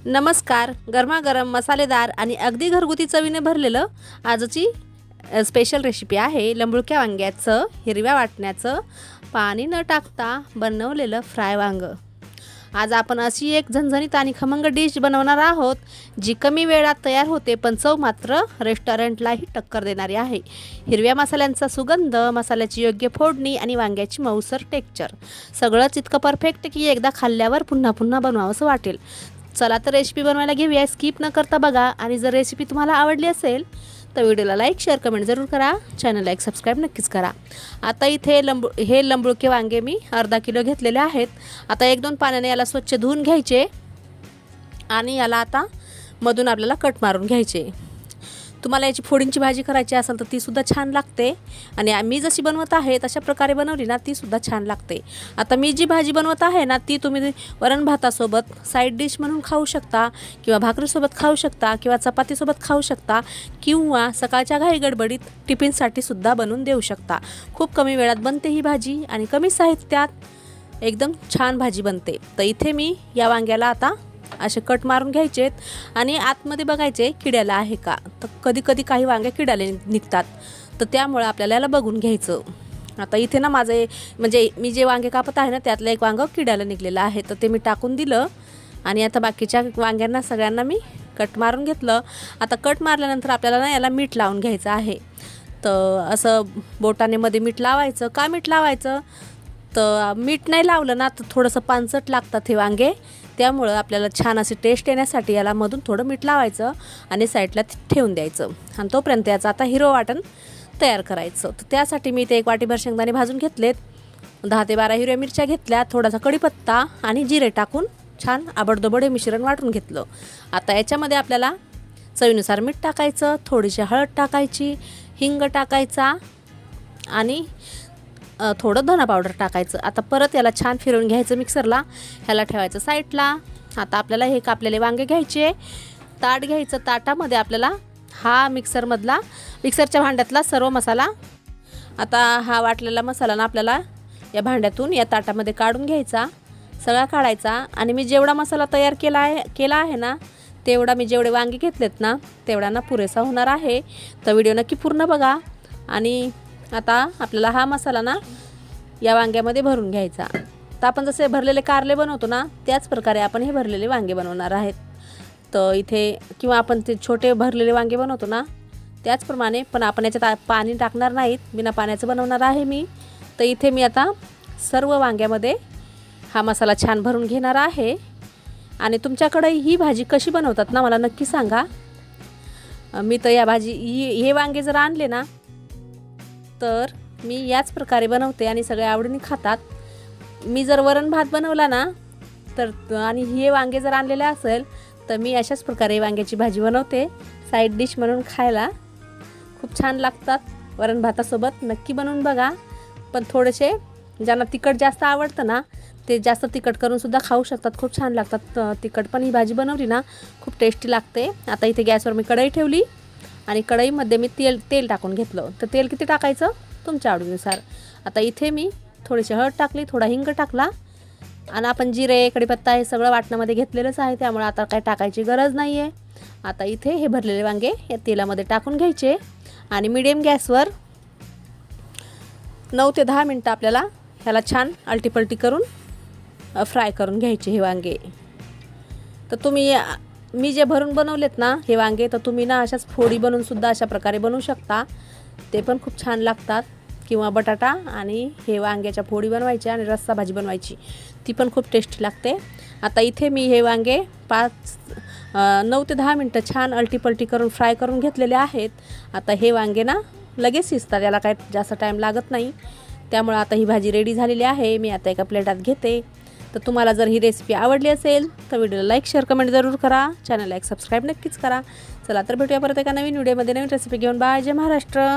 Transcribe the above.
नमस्कार. गरमागरम मसालेदार आणि अगदी घरगुती चवीने भरलेलं आजची स्पेशल रेसिपी आहे लंबुळक्या वांग्याचं हिरव्या वाटण्याचं पाणी न टाकता बनवलेलं फ्राय वांगं. आज आपण अशी एक झणझणीत आणि खमंग डिश बनवणार आहोत जी कमी वेळात तयार होते पण चव मात्र रेस्टॉरंटलाही टक्कर देणारी आहे. हिरव्या मसाल्यांचा सुगंध, मसाल्याची योग्य फोडणी आणि वांग्याची मऊसर टेक्स्चर सगळंच इतकं परफेक्ट की एकदा खाल्ल्यावर पुन्हा पुन्हा बनवावंसं वाटेल. चला तर रेसिपी बनवायला घेऊया. स्किप न करता बघा आणि जर रेसिपी तुम्हाला आवडली असेल तर व्हिडिओला लाईक, शेअर, कमेंट जरूर करा. चॅनलला एक सबस्क्राईब नक्कीच करा. आता इथे लंबुळके वांगे मी अर्धा किलो घेतलेले आहेत. आता 1-2 पाण्याने याला स्वच्छ धुवून घ्यायचे आणि याला आता मधून आपल्याला कट मारून घ्यायचे. तुम्हाला याची फोडींची भाजी करायची असेल तर तीसुद्धा छान लागते आणि मी जशी बनवत आहे तशा प्रकारे बनवली ना तीसुद्धा छान लागते. आता मी जी भाजी बनवत आहे ना ती तुम्ही वरण भातासोबत साईड डिश म्हणून खाऊ शकता किंवा भाकरीसोबत खाऊ शकता किंवा चपातीसोबत खाऊ शकता किंवा सकाळच्या घाई गडबडीत टिफिनसाठी सुद्धा बनवून देऊ शकता. खूप कमी वेळात बनते ही भाजी आणि कमी साहित्यात एकदम छान भाजी बनते. तर इथे मी या वांग्याला आता असे कट मारून घ्यायचेत आणि आतमध्ये बघायचे किड्याला आहे का. तर कधी कधी काही वांगे किड्याले निघतात तर त्यामुळे आपल्याला याला बघून घ्यायचं. आता इथे ना माझे म्हणजे मी जे वांगे कापत आहे ना त्यातलं एक वांगं किड्याला निघलेलं आहे तर ते मी टाकून दिलं आणि आता बाकीच्या वांग्यांना सगळ्यांना मी कट मारून घेतलं. आता कट मारल्यानंतर आपल्याला ना याला मीठ लावून घ्यायचं आहे. तर असं बोटाने मध्ये मीठ लावायचं. का मीठ लावायचं तर मीठ नाही लावलं ना तर थोडंसं पानसट लागतात हे वांगे. त्यामुळं आपल्याला छान अशी टेस्ट येण्यासाठी याला मधून थोडं मीठ लावायचं आणि साईडला ठेवून द्यायचं आणि तोपर्यंत याचं आता हिरवं वाटण तयार करायचं. तर त्यासाठी मी ते 1 वाटीभर शेंगदाणे भाजून घेतलेत, 10 ते 12 हिरव्या मिरच्या घेतल्या, थोडासा कढीपत्ता आणि जिरे टाकून छान आबडधोबड हे मिश्रण वाटून घेतलं. आता याच्यामध्ये आपल्याला चवीनुसार मीठ टाकायचं, थोडीशी हळद टाकायची, हिंग टाकायचा आणि थोडं धना पावडर टाकायचं. आता परत याला छान फिरवून घ्यायचं मिक्सरला, ह्याला ठेवायचं साईडला. आता आपल्याला हे कापलेले वांगे घ्यायचे, ताट घ्यायचं, ताटामध्ये आपल्याला हा मिक्सरच्या भांड्यातला सर्व मसाला आता हा वाटलेला मसाला ना आपल्याला या भांड्यातून या ताटामध्ये काढून घ्यायचा, सगळा काढायचा. आणि मी जेवढा मसाला तयार केला आहे ना तेवढा मी जेवढे वांगे घेतलेत ना तेवढ्यांना पुरेसा होणार आहे. तर व्हिडिओ नक्की पूर्ण बघा. आणि आता आपल्याला हा मसाला ना या वांग्यामध्ये भरून घ्यायचा. तर आपण जसे भरलेले कारले बनवतो ना त्याच प्रकारे आपण हे भरलेले वांगे बनवणार आहेत. तर इथे किंवा आपण ते छोटे भरलेले वांगे बनवतो ना त्याचप्रमाणे पण आपण याच्यात पाणी टाकणार नाहीत, बिना पाण्याचं बनवणार आहे मी. तर इथे मी आता सर्व वांग्यामध्ये हा मसाला छान भरून घेणार आहे. आणि तुमच्याकडे ही भाजी कशी बनवतात ना मला नक्की सांगा. मी तर या हे वांगे जर आणले ना तर मी याच प्रकारे बनवते आणि सगळे आवडीने खातात. मी जर वरण भात बनवला ना तर आणि हे वांगे जर आणलेले असेल तर मी अशाच प्रकारे वांग्याची भाजी बनवते साईड डिश म्हणून खायला. खूप छान लागतात वरण भातासोबत. नक्की बनवून बघा. पण थोडेसे ज्यांना तिखट जास्त आवडतं ना ते जास्त तिखट करून सुद्धा खाऊ शकतात. खूप छान लागतात तिखट पण ही भाजी बनवली ना खूप टेस्टी लागते. आता इथे गॅसवर मी कढई ठेवली आणि कढईमध्ये मी तेल टाकून घेतलं. तर तेल किती टाकायचं तुमच्या आवडीनुसार. आता इथे मी थोडीशी हळद टाकली, थोडा हिंग टाकला आणि आपण जिरे, कढीपत्ता हे सगळं वाटणामध्ये घेतलेलंच आहे त्यामुळे आता काय टाकायची गरज नाही आहे. आता इथे हे भरलेले वांगे या तेलामध्ये टाकून घ्यायचे आणि मीडियम गॅसवर 9 ते 10 मिनटं आपल्याला ह्याला छान अलटीपलटी करून फ्राय करून घ्यायचे हे वांगे. तर मी जे भरून बनवलेत ना हे वांगे तर तुम्ही ना अशाच फोडी बनवून सुद्धा अशा प्रकारे बनवू शकता. ते पण खूप छान लागतात. किंवा बटाटा आणि हे वांग्याच्या फोडी बनवायच्या आणि रस्सा भाजी बनवायची, ती पण खूप टेस्टी लागते. आता इथे मी हे वांगे 9 ते 10 मिनटं छान अलटीपलटी करून फ्राय करून घेतलेले आहेत. आता हे वांगे ना लगेच शिजतात, याला काय जास्त टाईम लागत नाही. त्यामुळे आता ही भाजी रेडी झालेली आहे. मी आता एका प्लेटात घेते. तर तुम्हाला जर ही रेसिपी आवडली असेल तर व्हिडिओला लाईक, शेअर, कमेंट जरूर करा. चॅनलला एक सबस्क्राईब नक्कीच करा. चला तर भेटूया परत एका नवीन व्हिडिओमध्ये नवीन रेसिपी घेऊन. बाय. जय महाराष्ट्र.